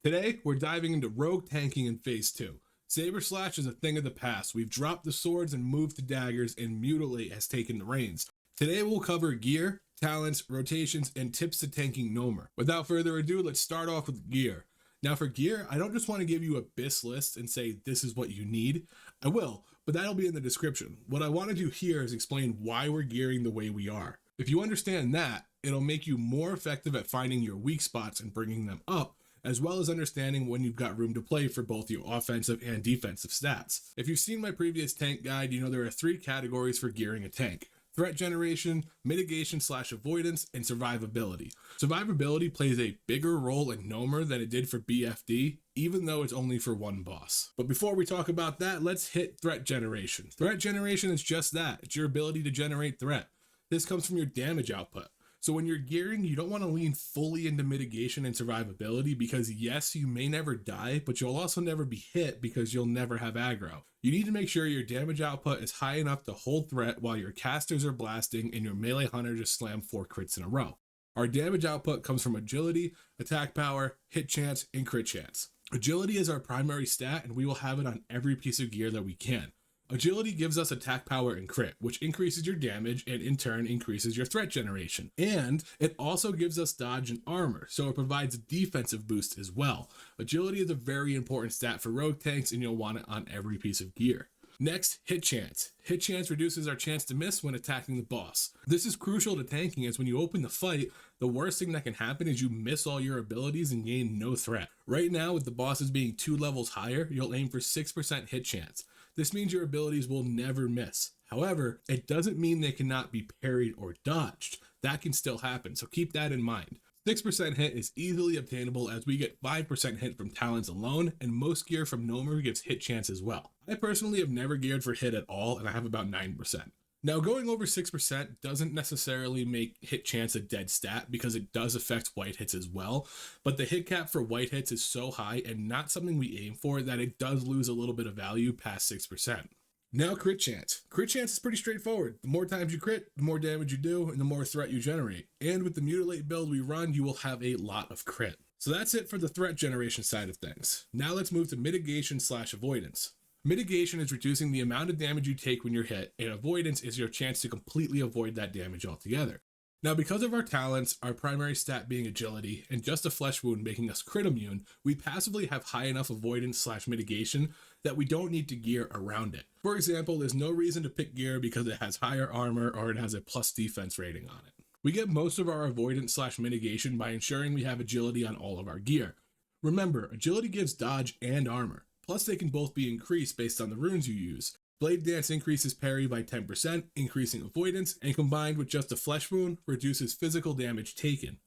Today, we're diving into rogue tanking in Phase 2. Saber Slash is a thing of the past. We've dropped the swords and moved to daggers, and Mutilate has taken the reins. Today, we'll cover gear, talents, rotations, and tips to tanking Gnomer. Without further ado, let's start off with gear. Now for gear, I don't just want to give you a BiS list and say this is what you need. I will, but that'll be in the description. What I want to do here is explain why we're gearing the way we are. If you understand that, it'll make you more effective at finding your weak spots and bringing them up, as well as understanding when you've got room to play for both your offensive and defensive stats. If you've seen my previous tank guide, you know there are 3 categories for gearing a tank: threat generation, mitigation/avoidance, and survivability. Survivability plays a bigger role in Gnomer than it did for BFD, even though it's only for one boss. But before we talk about that, let's hit threat generation. Threat generation is just that. It's your ability to generate threat. This comes from your damage output. So when you're gearing, you don't want to lean fully into mitigation and survivability because yes, you may never die, but you'll also never be hit because you'll never have aggro. You need to make sure your damage output is high enough to hold threat while your casters are blasting and your melee hunter just slammed 4 crits in a row. Our damage output comes from agility, attack power, hit chance, and crit chance. Agility is our primary stat and we will have it on every piece of gear that we can. Agility gives us attack power and crit, which increases your damage and in turn increases your threat generation. And it also gives us dodge and armor, so it provides a defensive boost as well. Agility is a very important stat for rogue tanks and you'll want it on every piece of gear. Next, hit chance. Hit chance reduces our chance to miss when attacking the boss. This is crucial to tanking as when you open the fight, the worst thing that can happen is you miss all your abilities and gain no threat. Right now, with the bosses being 2 levels higher, you'll aim for 6% hit chance. This means your abilities will never miss. However, it doesn't mean they cannot be parried or dodged. That can still happen, so keep that in mind. 6% hit is easily obtainable as we get 5% hit from talents alone, and most gear from Gnomer gives hit chance as well. I personally have never geared for hit at all, and I have about 9%. Now, going over 6% doesn't necessarily make hit chance a dead stat because it does affect white hits as well, but the hit cap for white hits is so high and not something we aim for that it does lose a little bit of value past 6%. Now crit chance. Crit chance is pretty straightforward. The more times you crit, the more damage you do, and the more threat you generate. And with the mutilate build we run, you will have a lot of crit. So that's it for the threat generation side of things. Now let's move to mitigation/avoidance. Mitigation is reducing the amount of damage you take when you're hit, and avoidance is your chance to completely avoid that damage altogether. Now, because of our talents, our primary stat being agility, and just a flesh wound making us crit immune, we passively have high enough avoidance/mitigation that we don't need to gear around it. For example, there's no reason to pick gear because it has higher armor or it has a plus defense rating on it. We get most of our avoidance/mitigation by ensuring we have agility on all of our gear. Remember, agility gives dodge and armor. Plus, they can both be increased based on the runes you use. Blade Dance increases parry by 10%, increasing avoidance, and combined with just a flesh wound, reduces physical damage taken.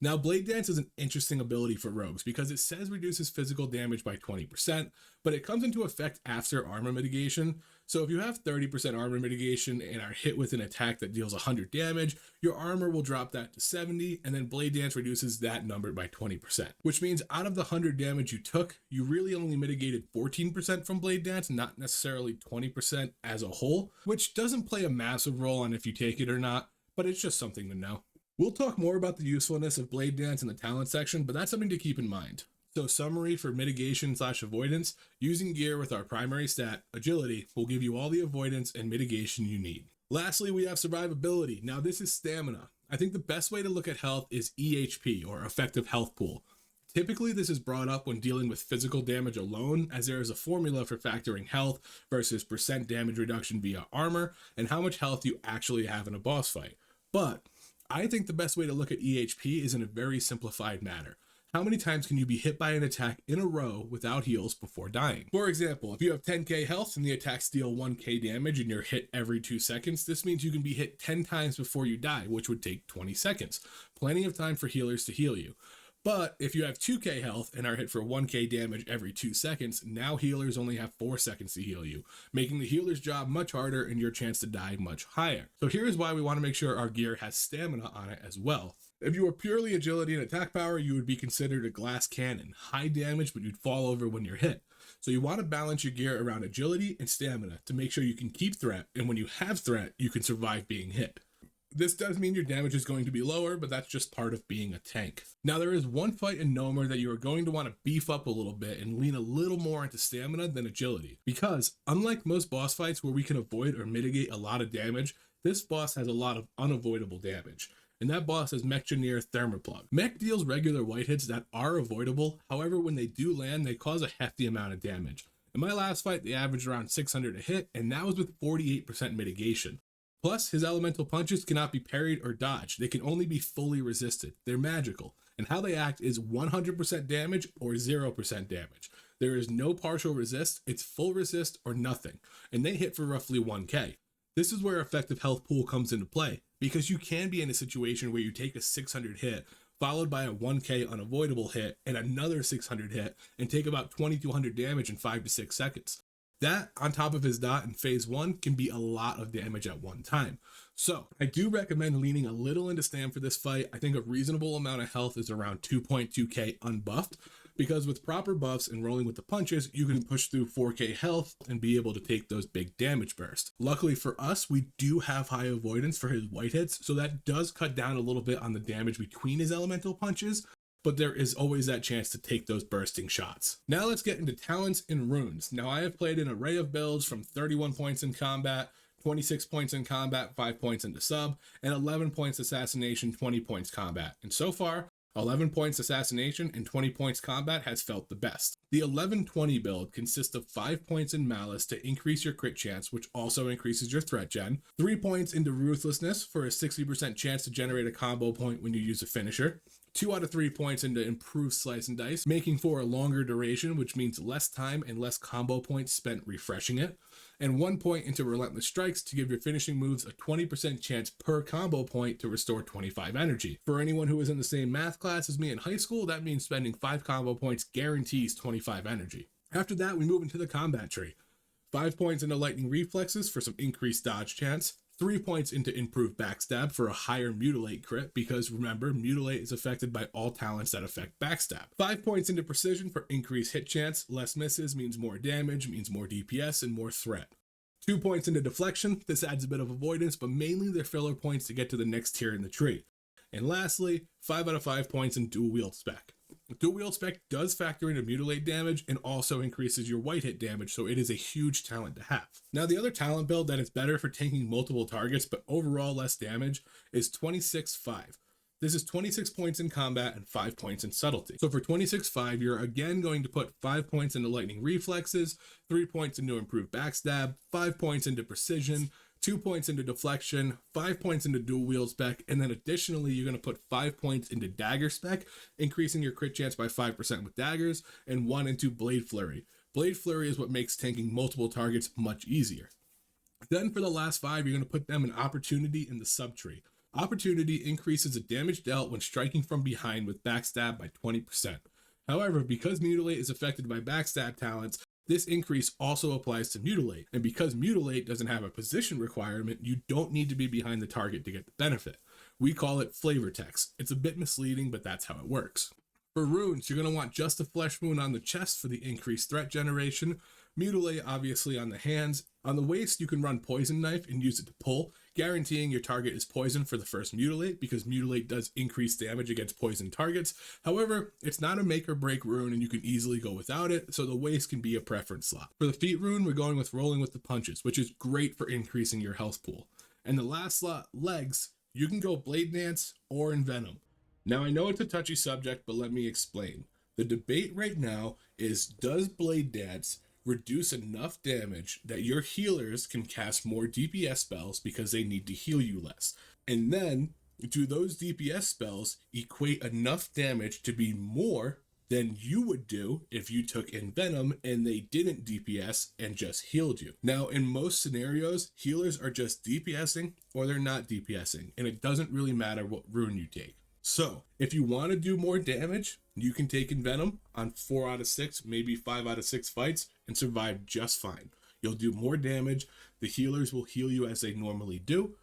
Now, Blade Dance is an interesting ability for rogues because it says reduces physical damage by 20%, but it comes into effect after armor mitigation. So if you have 30% armor mitigation and are hit with an attack that deals 100 damage, your armor will drop that to 70, and then Blade Dance reduces that number by 20%. Which means out of the 100 damage you took, you really only mitigated 14% from Blade Dance, not necessarily 20% as a whole, which doesn't play a massive role on if you take it or not, but it's just something to know. We'll talk more about the usefulness of Blade Dance in the talent section, but that's something to keep in mind. So summary for mitigation/avoidance, using gear with our primary stat, agility, will give you all the avoidance and mitigation you need. Lastly, we have survivability. Now this is stamina. I think the best way to look at health is EHP, or effective health pool. Typically, this is brought up when dealing with physical damage alone, as there is a formula for factoring health versus percent damage reduction via armor, and how much health you actually have in a boss fight. But I think the best way to look at EHP is in a very simplified manner. How many times can you be hit by an attack in a row without heals before dying? For example, if you have 10k health and the attacks deal 1k damage and you're hit every 2 seconds, this means you can be hit 10 times before you die, which would take 20 seconds. Plenty of time for healers to heal you. But if you have 2k health and are hit for 1k damage every 2 seconds, now healers only have 4 seconds to heal you, making the healer's job much harder and your chance to die much higher. So here's why we want to make sure our gear has stamina on it as well. If you were purely agility and attack power, you would be considered a glass cannon, high damage, but you'd fall over when you're hit. So you want to balance your gear around agility and stamina to make sure you can keep threat, and when you have threat, you can survive being hit. This does mean your damage is going to be lower, but that's just part of being a tank. Now, there is one fight in Gnomer that you are going to want to beef up a little bit and lean a little more into stamina than agility. Because, unlike most boss fights where we can avoid or mitigate a lot of damage, this boss has a lot of unavoidable damage. And that boss is Menagerie Thermoplug. Mech deals regular white hits that are avoidable, however when they do land, they cause a hefty amount of damage. In my last fight, they averaged around 600 a hit, and that was with 48% mitigation. Plus, his elemental punches cannot be parried or dodged. They can only be fully resisted. They're magical, and how they act is 100% damage or 0% damage. There is no partial resist, it's full resist or nothing, and they hit for roughly 1k. This is where effective health pool comes into play, because you can be in a situation where you take a 600 hit, followed by a 1k unavoidable hit, and another 600 hit, and take about 2200 damage in 5 to 6 seconds. That, on top of his dot in phase 1, can be a lot of damage at one time. So, I do recommend leaning a little into Stam for this fight. I think a reasonable amount of health is around 2.2k unbuffed, because with proper buffs and rolling with the punches, you can push through 4k health and be able to take those big damage bursts. Luckily for us, we do have high avoidance for his white hits, so that does cut down a little bit on the damage between his elemental punches, but there is always that chance to take those bursting shots. Now let's get into talents and runes. Now I have played an array of builds from 31 points in combat, 26 points in combat, 5 points into sub, and 11 points assassination, 20 points combat. And so far, 11 points assassination and 20 points combat has felt the best. The 11-20 build consists of 5 points in malice to increase your crit chance, which also increases your threat gen, 3 points into ruthlessness for a 60% chance to generate a combo point when you use a finisher, 2 out of 3 points into improved slice and dice, making for a longer duration, which means less time and less combo points spent refreshing it, and 1 point into relentless strikes to give your finishing moves a 20% chance per combo point to restore 25 energy. For anyone who was in the same math class as me in high school, that means spending 5 combo points guarantees 25 energy. After that, we move into the combat tree. 5 points into lightning reflexes for some increased dodge chance, 3 points into improved backstab for a higher mutilate crit, because remember, mutilate is affected by all talents that affect backstab. 5 points into precision for increased hit chance, less misses means more damage, means more DPS, and more threat. 2 points into deflection, this adds a bit of avoidance, but mainly they're filler points to get to the next tier in the tree. And lastly, 5 out of 5 points in dual wield spec. Dual wield spec does factor into mutilate damage and also increases your white hit damage, so it is a huge talent to have. Now the other talent build that is better for tanking multiple targets but overall less damage is 26-5. This is 26 points in combat and 5 points in subtlety. So for 26-5, you're again going to put 5 points into lightning reflexes, 3 points into improved backstab, 5 points into precision, 2 points into deflection, 5 points into dual wield spec, and then additionally you're going to put 5 points into dagger spec, increasing your crit chance by 5% with daggers, and 1 into blade flurry. Blade flurry is what makes tanking multiple targets much easier. Then for the last 5, you're going to put them in opportunity in the subtree. Opportunity increases the damage dealt when striking from behind with backstab by 20%. However, because mutilate is affected by backstab talents, this increase also applies to mutilate, and because mutilate doesn't have a position requirement, you don't need to be behind the target to get the benefit. We call it flavor text. It's a bit misleading, but that's how it works. For runes, you're going to want just a flesh wound on the chest for the increased threat generation, mutilate obviously on the hands. On the waist, you can run poison knife and use it to pull, guaranteeing your target is poisoned for the first mutilate, because mutilate does increase damage against poison targets. However, it's not a make or break rune and you can easily go without it, so the waist can be a preference slot. For the feet rune, we're going with rolling with the punches, which is great for increasing your health pool. And the last slot, legs, you can go blade dance or envenom. Now I know it's a touchy subject, but let me explain. The debate right now is, does blade dance reduce enough damage that your healers can cast more DPS spells because they need to heal you less? And then, do those DPS spells equate enough damage to be more than you would do if you took Envenom and they didn't DPS and just healed you? Now, in most scenarios, healers are just DPSing or they're not DPSing, and it doesn't really matter what rune you take. So, if you want to do more damage, you can take Envenom on 4 out of 6, maybe 5 out of 6 fights and survive just fine. You'll do more damage, the healers will heal you as they normally do,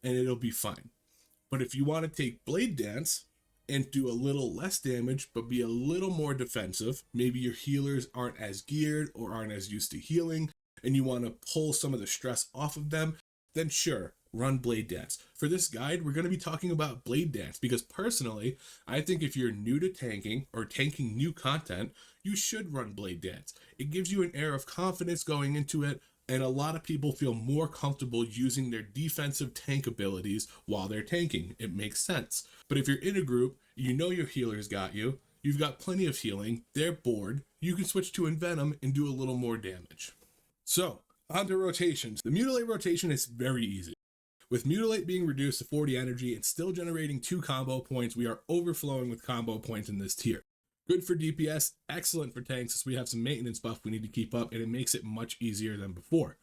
and it'll be fine. But if you want to take Blade Dance and do a little less damage but be a little more defensive, maybe your healers aren't as geared or aren't as used to healing, and you want to pull some of the stress off of them, then sure, run Blade Dance. For this guide, we're going to be talking about Blade Dance because personally, I think if you're new to tanking or tanking new content, you should run Blade Dance. It gives you an air of confidence going into it, and a lot of people feel more comfortable using their defensive tank abilities while they're tanking. It makes sense. But if you're in a group, you know your healer's got you, you've got plenty of healing, they're bored, you can switch to Envenom and do a little more damage. So, on to rotations. The mutilate rotation is very easy. With mutilate being reduced to 40 energy and still generating 2 combo points, we are overflowing with combo points in this tier. Good for DPS, excellent for tanks since we have some maintenance buff we need to keep up, and it makes it much easier than before.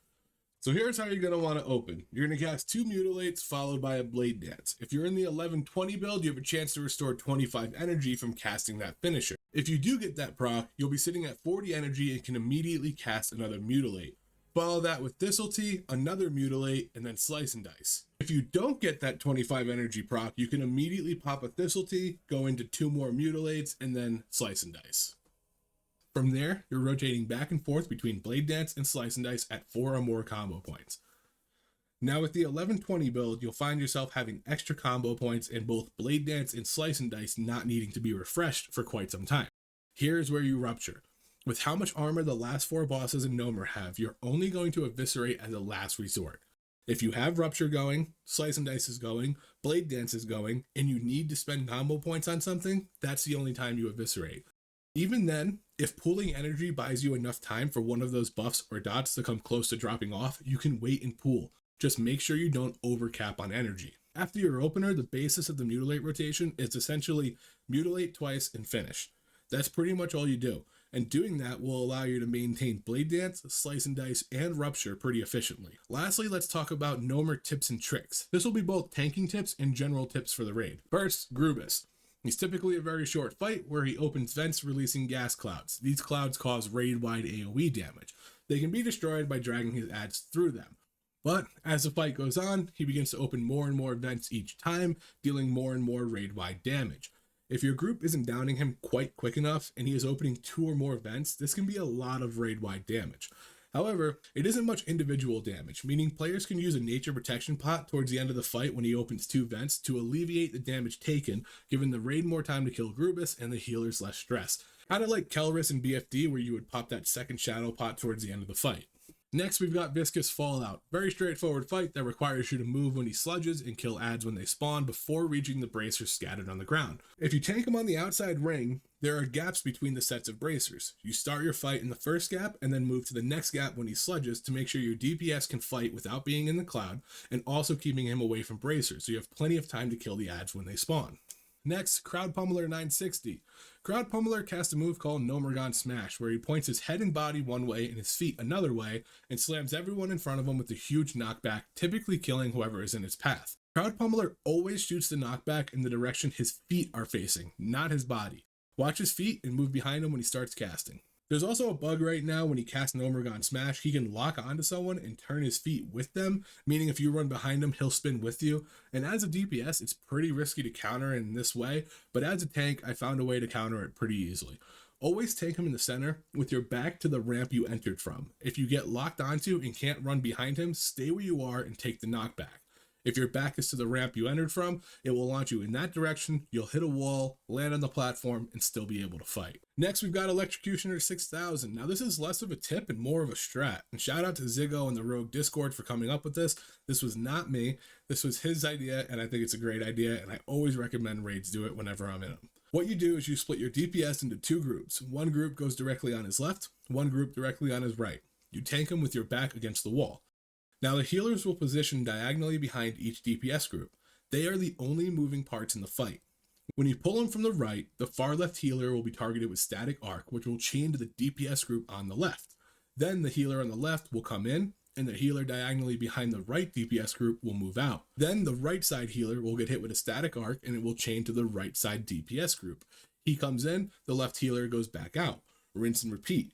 So here's how you're going to want to open. You're going to cast 2 mutilates followed by a Blade Dance. If you're in the 11-20 build, you have a chance to restore 25 energy from casting that finisher. If you do get that proc, you'll be sitting at 40 energy and can immediately cast another mutilate. Follow that with Thistletea, another mutilate, and then Slice and Dice. If you don't get that 25 energy proc, you can immediately pop a Thistletea, go into 2 more mutilates, and then Slice and Dice. From there, you're rotating back and forth between Blade Dance and Slice and Dice at 4 or more combo points. Now with the 11-20 build, you'll find yourself having extra combo points in both Blade Dance and Slice and Dice not needing to be refreshed for quite some time. Here's where you rupture. With how much armor the last 4 bosses in Gnomer have, you're only going to eviscerate as a last resort. If you have Rupture going, Slice and Dice is going, Blade Dance is going, and you need to spend combo points on something, that's the only time you eviscerate. Even then, if pooling energy buys you enough time for one of those buffs or dots to come close to dropping off, you can wait and pool. Just make sure you don't overcap on energy. After your opener, the basis of the mutilate rotation is essentially mutilate twice and finish. That's pretty much all you do. And doing that will allow you to maintain Blade Dance, Slice and Dice, and Rupture pretty efficiently. Lastly, let's talk about Gnomer tips and tricks. This will be both tanking tips and general tips for the raid. First, BiS. He's typically a very short fight where he opens vents releasing gas clouds. These clouds cause raid-wide AoE damage. They can be destroyed by dragging his adds through them. But as the fight goes on, he begins to open more and more vents each time, dealing more and more raid-wide damage. If your group isn't downing him quite quick enough and he is opening 2 or more vents, this can be a lot of raid-wide damage. However, it isn't much individual damage, meaning players can use a nature protection pot towards the end of the fight when he opens 2 vents to alleviate the damage taken, giving the raid more time to kill BiS and the healers less stress. Kinda like Kelris and BFD where you would pop that second shadow pot towards the end of the fight. Next, we've got Viscous Fallout. Very straightforward fight that requires you to move when he sludges and kill adds when they spawn before reaching the bracers scattered on the ground. If you tank him on the outside ring, there are gaps between the sets of bracers. You start your fight in the first gap and then move to the next gap when he sludges to make sure your DPS can fight without being in the cloud and also keeping him away from bracers so you have plenty of time to kill the adds when they spawn. Next, Crowd Pummeler 960. Crowd Pummeler casts a move called Gnomeregan Smash, where he points his head and body one way and his feet another way, and slams everyone in front of him with a huge knockback, typically killing whoever is in his path. Crowd Pummeler always shoots the knockback in the direction his feet are facing, not his body. Watch his feet and move behind him when he starts casting. There's also a bug right now when he casts Gnomeregan Smash, he can lock onto someone and turn his feet with them, meaning if you run behind him, he'll spin with you. And as a DPS, it's pretty risky to counter in this way, but as a tank, I found a way to counter it pretty easily. Always tank him in the center with your back to the ramp you entered from. If you get locked onto and can't run behind him, stay where you are and take the knockback. If your back is to the ramp you entered from, it will launch you in that direction, you'll hit a wall, land on the platform, and still be able to fight. Next, we've got Electrocutioner 6000. Now this is less of a tip and more of a strat. And shout out to Ziggo and the Rogue Discord for coming up with this. This was not me. This was his idea, and I think it's a great idea, and I always recommend raids do it whenever I'm in them. What you do is you split your DPS into 2 groups. One group goes directly on his left, one group directly on his right. You tank him with your back against the wall. Now the healers will position diagonally behind each DPS group. They are the only moving parts in the fight. When you pull them from the right, the far left healer will be targeted with Static Arc, which will chain to the DPS group on the left. Then the healer on the left will come in, and the healer diagonally behind the right DPS group will move out. Then the right side healer will get hit with a Static Arc, and it will chain to the right side DPS group. He comes in, the left healer goes back out. Rinse and repeat.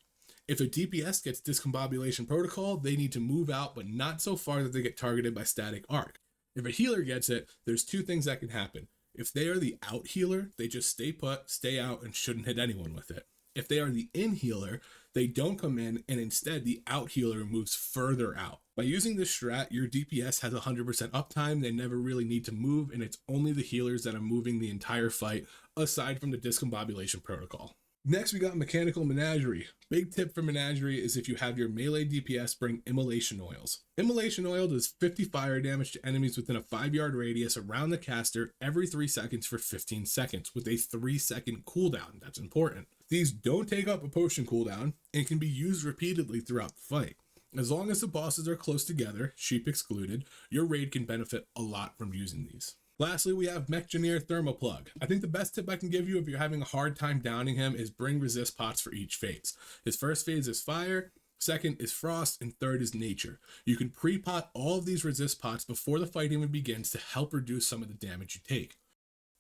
If a DPS gets Discombobulation Protocol, they need to move out, but not so far that they get targeted by Static Arc. If a healer gets it, there's 2 things that can happen. If they are the out healer, they just stay put, stay out, and shouldn't hit anyone with it. If they are the in healer, They don't come in, and instead the out healer moves further out. By using this strat, your DPS has 100% uptime, they never really need to move, and it's only the healers that are moving the entire fight, aside from the discombobulation protocol. Next, we got Mechanical Menagerie. Big tip for Menagerie is if you have your melee DPS, bring Immolation Oils. Immolation Oil does 50 fire damage to enemies within a 5-yard radius around the caster every 3 seconds for 15 seconds, with a 3-second cooldown. That's important. These don't take up a potion cooldown and can be used repeatedly throughout the fight. As long as the bosses are close together, sheep excluded, your raid can benefit a lot from using these. Lastly, we have Menagerie Thermoplug. I think the best tip I can give you if you're having a hard time downing him is bring resist pots for each phase. His first phase is fire, second is frost, and third is nature. You can pre-pot all of these resist pots before the fight even begins to help reduce some of the damage you take.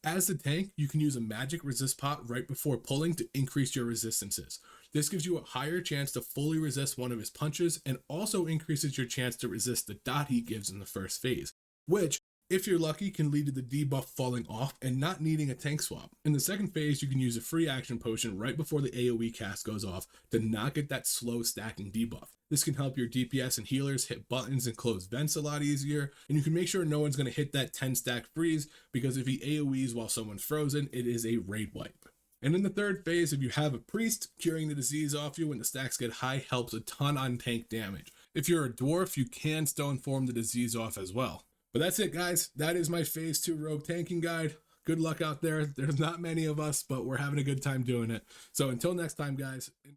As the tank, you can use a magic resist pot right before pulling to increase your resistances. This gives you a higher chance to fully resist one of his punches and also increases your chance to resist the dot he gives in the first phase, which, if you're lucky, can lead to the debuff falling off and not needing a tank swap. In the second phase, you can use a free action potion right before the AoE cast goes off to not get that slow stacking debuff. This can help your DPS and healers hit buttons and close vents a lot easier, and you can make sure no one's going to hit that 10 stack freeze, because if he AoEs while someone's frozen, it is a raid wipe. And in the third phase, if you have a priest, curing the disease off you when the stacks get high helps a ton on tank damage. If you're a dwarf, you can stone form the disease off as well. But that's it, guys. That is my phase 2 rogue tanking guide. Good luck out there. There's not many of us, but we're having a good time doing it. So until next time, guys.